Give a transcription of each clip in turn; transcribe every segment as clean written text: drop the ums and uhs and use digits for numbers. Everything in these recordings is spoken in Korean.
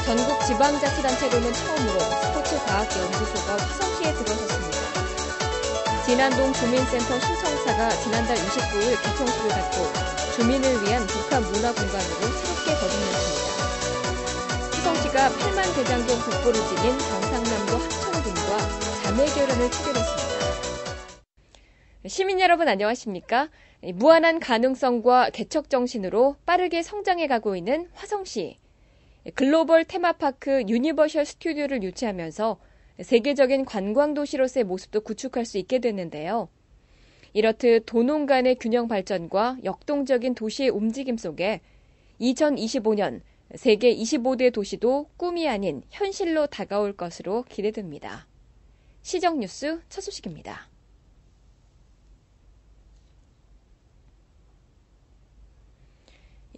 전국 지방자치단체로는 처음으로 스포츠과학연구소가 화성시에 들어섰습니다. 진안동 주민센터 신청사가 지난달 29일 개통식을 갖고 주민을 위한 복합문화공간으로 새롭게 거듭났습니다. 화성시가 8만 대장경 국보를 지닌 경상남도 합천군과 자매결연을 체결했습니다. 시민 여러분 안녕하십니까? 무한한 가능성과 개척 정신으로 빠르게 성장해 가고 있는 화성시. 글로벌 테마파크 유니버셜 스튜디오를 유치하면서 세계적인 관광도시로서의 모습도 구축할 수 있게 됐는데요. 이렇듯 도농 간의 균형 발전과 역동적인 도시의 움직임 속에 2025년 세계 25대 도시도 꿈이 아닌 현실로 다가올 것으로 기대됩니다. 시정뉴스 첫 소식입니다.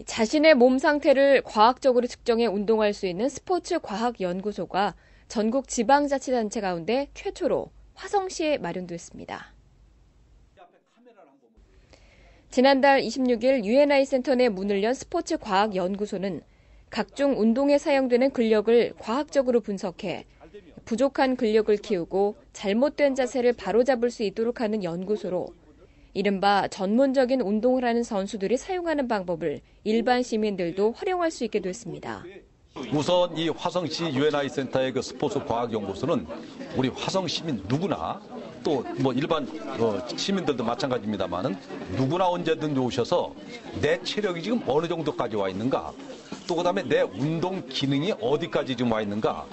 자신의 몸 상태를 과학적으로 측정해 운동할 수 있는 스포츠과학연구소가 전국 지방자치단체 가운데 최초로 화성시에 마련됐습니다. 지난달 26일 UNI 센터 내 문을 연 스포츠과학연구소는 각종 운동에 사용되는 근력을 과학적으로 분석해 부족한 근력을 키우고 잘못된 자세를 바로잡을 수 있도록 하는 연구소로 이른바 전문적인 운동을 하는 선수들이 사용하는 방법을 일반 시민들도 활용할 수 있게 됐습니다. 우선 이 화성시 UNI 센터의 그 스포츠 과학 연구소는 우리 화성 시민 누구나 또 뭐 일반 시민들도 마찬가지입니다만은 누구나 언제든 오셔서 내 체력이 지금 어느 정도까지 와 있는가, 또 그다음에 내 운동 기능이 어디까지 지금 와 있는가,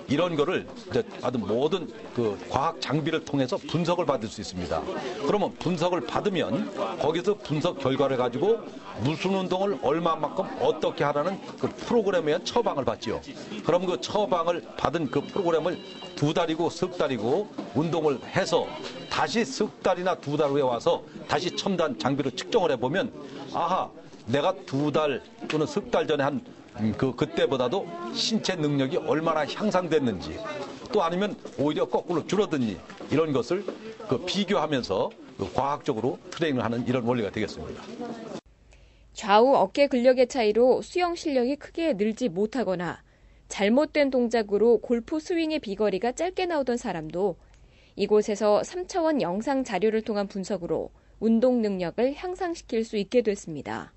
이런 거를 이제 아주 모든 그 과학 장비를 통해서 분석을 받을 수 있습니다. 그러면 분석을 받으면 거기서 분석 결과를 가지고 무슨 운동을 얼마만큼 어떻게 하라는 그 프로그램에 의한 처방을 받죠. 그럼 그 처방을 받은 그 프로그램을 2달이고 석 달이고 운동을 해서 다시 석 달이나 2달 후에 와서 다시 첨단 장비로 측정을 해보면 아하, 내가 2달 또는 석 달 전에 한 그때보다도 신체 능력이 얼마나 향상됐는지, 또 아니면 오히려 거꾸로 줄어든지, 이런 것을 비교하면서 과학적으로 트레이닝을 하는 이런 원리가 되겠습니다. 좌우 어깨 근력의 차이로 수영 실력이 크게 늘지 못하거나 잘못된 동작으로 골프 스윙의 비거리가 짧게 나오던 사람도 이곳에서 3차원 영상 자료를 통한 분석으로 운동 능력을 향상시킬 수 있게 됐습니다.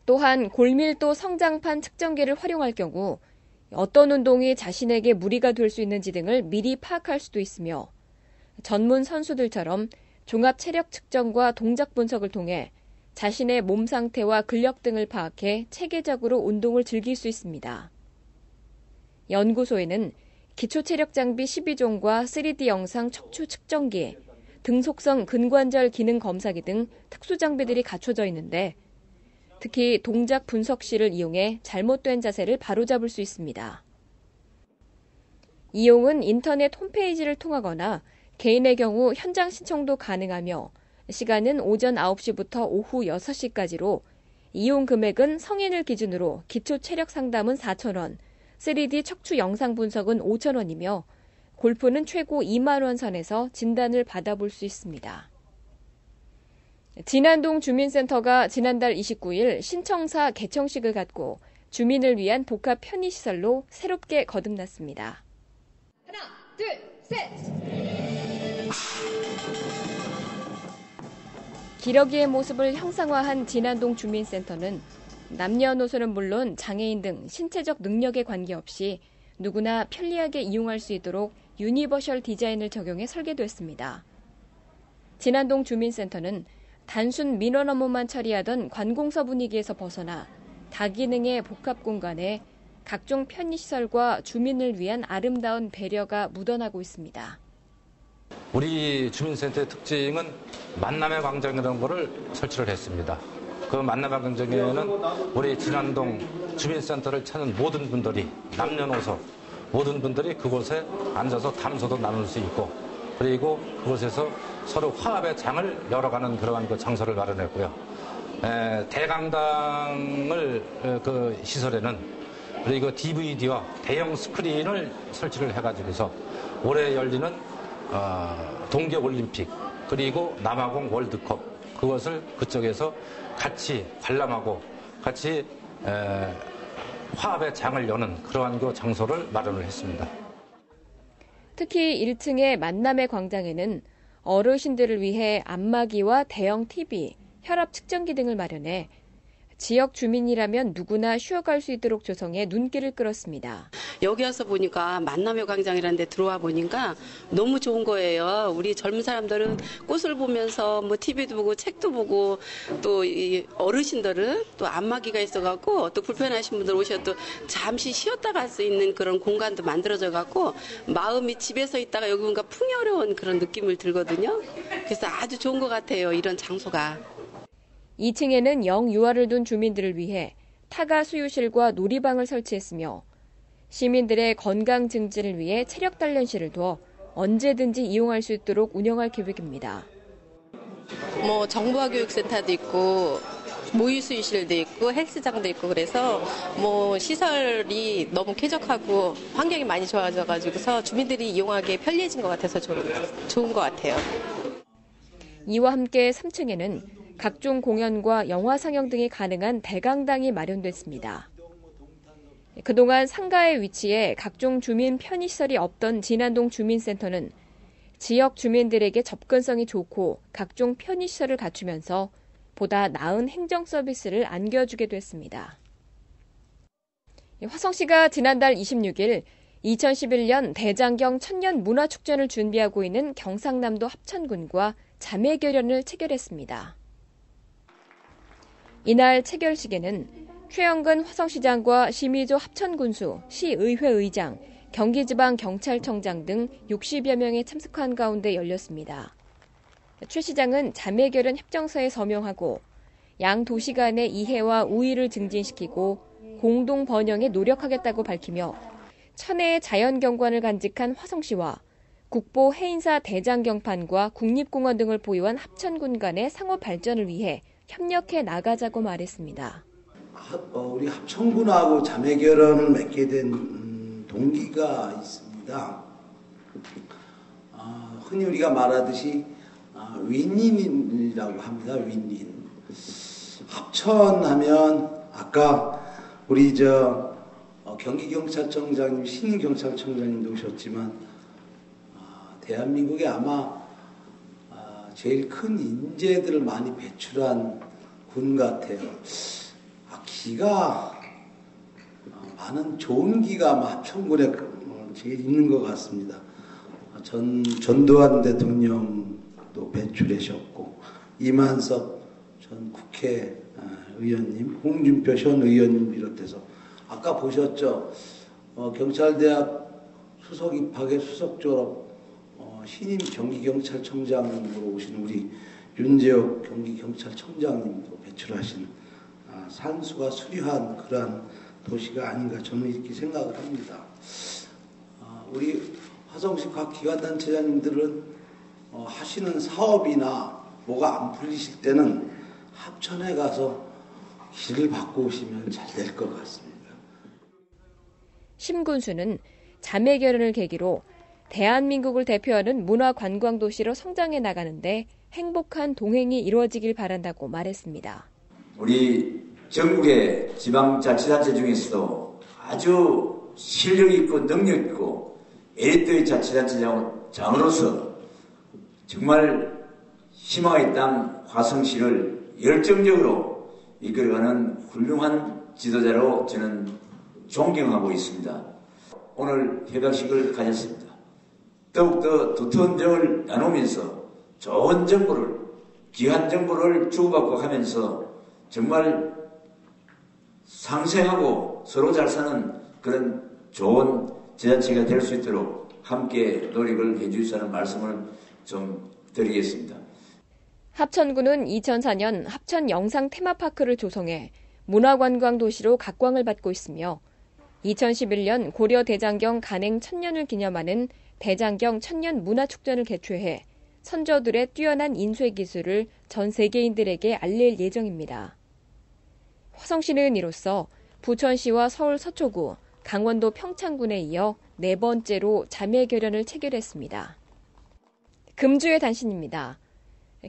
또한 골밀도 성장판 측정기를 활용할 경우 어떤 운동이 자신에게 무리가 될 수 있는지 등을 미리 파악할 수도 있으며 전문 선수들처럼 종합 체력 측정과 동작 분석을 통해 자신의 몸 상태와 근력 등을 파악해 체계적으로 운동을 즐길 수 있습니다. 연구소에는 기초체력 장비 12종과 3D 영상 척추 측정기, 등속성 근관절 기능 검사기 등 특수 장비들이 갖춰져 있는데 특히 동작 분석실을 이용해 잘못된 자세를 바로잡을 수 있습니다. 이용은 인터넷 홈페이지를 통하거나 개인의 경우 현장 신청도 가능하며 시간은 오전 9시부터 오후 6시까지로 이용 금액은 성인을 기준으로 기초 체력 상담은 4,000원, 3D 척추 영상 분석은 5,000원이며 골프는 최고 2만 원 선에서 진단을 받아볼 수 있습니다. 진안동 주민센터가 지난달 29일 신청사 개청식을 갖고 주민을 위한 복합 편의시설로 새롭게 거듭났습니다. 하나, 둘, 셋! 기러기의 모습을 형상화한 진안동 주민센터는 남녀노소는 물론 장애인 등 신체적 능력에 관계없이 누구나 편리하게 이용할 수 있도록 유니버셜 디자인을 적용해 설계됐습니다. 진안동 주민센터는 단순 민원 업무만 처리하던 관공서 분위기에서 벗어나 다기능의 복합 공간에 각종 편의시설과 주민을 위한 아름다운 배려가 묻어나고 있습니다. 우리 주민센터의 특징은 만남의 광장이라는 것을 설치를 했습니다. 그 만남의 광장에는 우리 진안동 주민센터를 찾는 모든 분들이, 남녀노소 모든 분들이 그곳에 앉아서 담소도 나눌 수 있고, 그리고 그곳에서 서로 화합의 장을 열어가는 그러한 그 장소를 마련했고요. 대강당을 그 시설에는 그리고 DVD와 대형 스크린을 설치를 해가지고서 올해 열리는 동계올림픽 그리고 남아공 월드컵 그것을 그쪽에서 같이 관람하고 같이 화합의 장을 여는 그러한 그 장소를 마련을 했습니다. 특히 1층의 만남의 광장에는 어르신들을 위해 안마기와 대형 TV, 혈압 측정기 등을 마련해 지역 주민이라면 누구나 쉬어갈 수 있도록 조성해 눈길을 끌었습니다. 여기 와서 보니까 만남의 광장이라는 데 들어와 보니까 너무 좋은 거예요. 우리 젊은 사람들은 꽃을 보면서 뭐 TV도 보고 책도 보고 또 이 어르신들은 또 안마기가 있어갖고 또 불편하신 분들 오셔도 잠시 쉬었다 갈 수 있는 그런 공간도 만들어져갖고 마음이 집에서 있다가 여기 오니까 풍요로운 그런 느낌을 들거든요. 그래서 아주 좋은 것 같아요. 이런 장소가. 2층에는 영유아를 둔 주민들을 위해 타가 수유실과 놀이방을 설치했으며 시민들의 건강 증진을 위해 체력 단련실을 두어 언제든지 이용할 수 있도록 운영할 계획입니다. 뭐 정보화 교육센터도 있고 모의 수유실도 있고 헬스장도 있고 그래서 뭐 시설이 너무 쾌적하고 환경이 많이 좋아져가지고서 주민들이 이용하기에 편리해진 것 같아서 좋은 것 같아요. 이와 함께 3층에는 각종 공연과 영화 상영 등이 가능한 대강당이 마련됐습니다. 그동안 상가에 위치해 각종 주민 편의시설이 없던 진안동 주민센터는 지역 주민들에게 접근성이 좋고 각종 편의시설을 갖추면서 보다 나은 행정 서비스를 안겨주게 됐습니다. 화성시가 지난달 26일 2011년 대장경 천년 문화축전을 준비하고 있는 경상남도 합천군과 자매결연을 체결했습니다. 이날 체결식에는 최영근 화성시장과 심의조 합천군수, 시의회의장, 경기지방경찰청장 등 60여 명이 참석한 가운데 열렸습니다. 최 시장은 자매결연 협정서에 서명하고 양 도시 간의 이해와 우위를 증진시키고 공동 번영에 노력하겠다고 밝히며 천혜의 자연경관을 간직한 화성시와 국보 해인사 대장경판과 국립공원 등을 보유한 합천군 간의 상호 발전을 위해 협력해 나가자고 말했습니다. 우리 합천군하고 자매결연을 맺게 된 동기가 있습니다. 흔히 우리가 말하듯이 윈윈이라고 합니다. 윈윈. 합천하면 아까 우리 경기경찰청장님, 신임경찰청장님도 오셨지만 대한민국에 아마 제일 큰 인재들을 많이 배출한 군 같아요. 기가 많은 좋은 기가 아마 합천군에 제일 있는 것 같습니다. 전두환 대통령도 배출하셨고 이만섭 전 국회의원님, 홍준표 전 의원님 비롯해서 아까 보셨죠? 경찰대학 수석 입학에 수석 졸업 신임 경기경찰청장으로 오신 우리 윤재옥 경기경찰청장님도 배출하신 산수가 수려한 그러한 도시가 아닌가 저는 이렇게 생각을 합니다. 우리 화성시 각 기관단체장님들은 하시는 사업이나 뭐가 안 풀리실 때는 합천에 가서 길을 바꿔 오시면 잘 될 것 같습니다. 심군수는 자매결연을 계기로 대한민국을 대표하는 문화관광도시로 성장해 나가는데 행복한 동행이 이루어지길 바란다고 말했습니다. 우리 전국의 지방자치단체 중에서도 아주 실력 있고 능력 있고 에리트의 자치단체장으로서 정말 희망의 땅 화성시를 열정적으로 이끌어가는 훌륭한 지도자로 저는 존경하고 있습니다. 오늘 협약식을 가졌습니다. 더욱더 두터운 정을 나누면서 좋은 정보를, 귀한 정보를 주고받고 하면서 정말 상생하고 서로 잘 사는 그런 좋은 지자체가 될 수 있도록 함께 노력을 해주시라는 말씀을 좀 드리겠습니다. 합천군은 2004년 합천 영상 테마파크를 조성해 문화관광도시로 각광을 받고 있으며 2011년 고려 대장경 간행 1000년을 기념하는 대장경 천년 문화축전을 개최해 선조들의 뛰어난 인쇄 기술을 전 세계인들에게 알릴 예정입니다. 화성시는 이로써 부천시와 서울 서초구, 강원도 평창군에 이어 4번째로 자매결연을 체결했습니다. 금주의 단신입니다.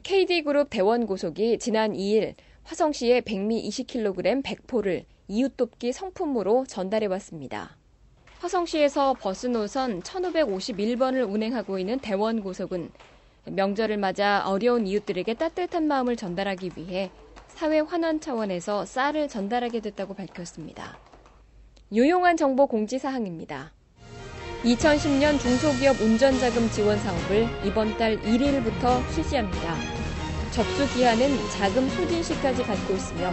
KD그룹 대원고속이 지난 2일 화성시에 백미 20kg 100포를 이웃돕기 성품으로 전달해왔습니다. 화성시에서 버스 노선 1551번을 운행하고 있는 대원고속은 명절을 맞아 어려운 이웃들에게 따뜻한 마음을 전달하기 위해 사회 환원 차원에서 쌀을 전달하게 됐다고 밝혔습니다. 유용한 정보 공지사항입니다. 2010년 중소기업 운전자금 지원 사업을 이번 달 1일부터 실시합니다. 접수 기한은 자금 소진 시까지 갖고 있으며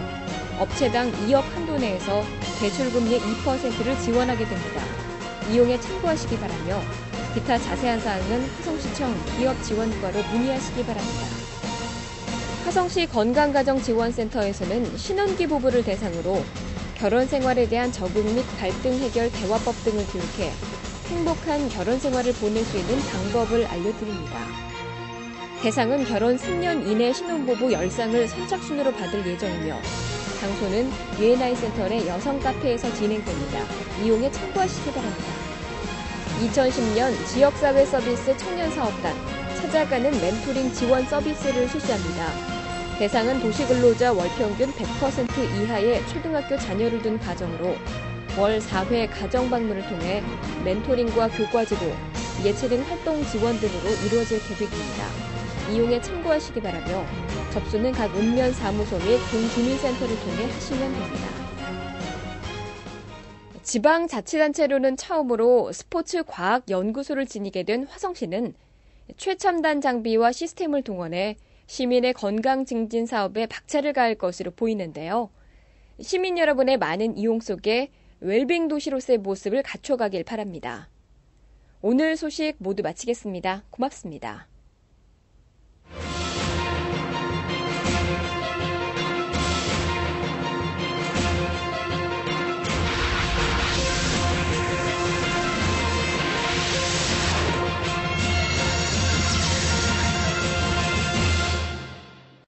업체당 2억 한도 내에서 대출금리의 2%를 지원하게 됩니다. 이용에 참고하시기 바라며 기타 자세한 사항은 화성시청 기업지원과로 문의하시기 바랍니다. 화성시 건강가정지원센터에서는 신혼기 부부를 대상으로 결혼 생활에 대한 적응 및 갈등 해결 대화법 등을 교육해 행복한 결혼 생활을 보낼 수 있는 방법을 알려드립니다. 대상은 결혼 3년 이내 신혼부부 10쌍을 선착순으로 받을 예정이며 장소는 UNI 센터 내 여성 카페에서 진행됩니다. 이용에 참고하시기 바랍니다. 2010년 지역사회 서비스 청년사업단 찾아가는 멘토링 지원 서비스를 실시합니다. 대상은 도시근로자 월평균 100% 이하의 초등학교 자녀를 둔 가정으로 월 4회 가정방문을 통해 멘토링과 교과제도, 예체능 활동 지원 등으로 이루어질 계획입니다. 이용에 참고하시기 바라며 접수는 각 읍면 사무소 및 동주민센터를 통해 하시면 됩니다. 지방자치단체로는 처음으로 스포츠과학연구소를 지니게 된 화성시는 최첨단 장비와 시스템을 동원해 시민의 건강 증진 사업에 박차를 가할 것으로 보이는데요. 시민 여러분의 많은 이용 속에 웰빙 도시로서의 모습을 갖춰가길 바랍니다. 오늘 소식 모두 마치겠습니다. 고맙습니다.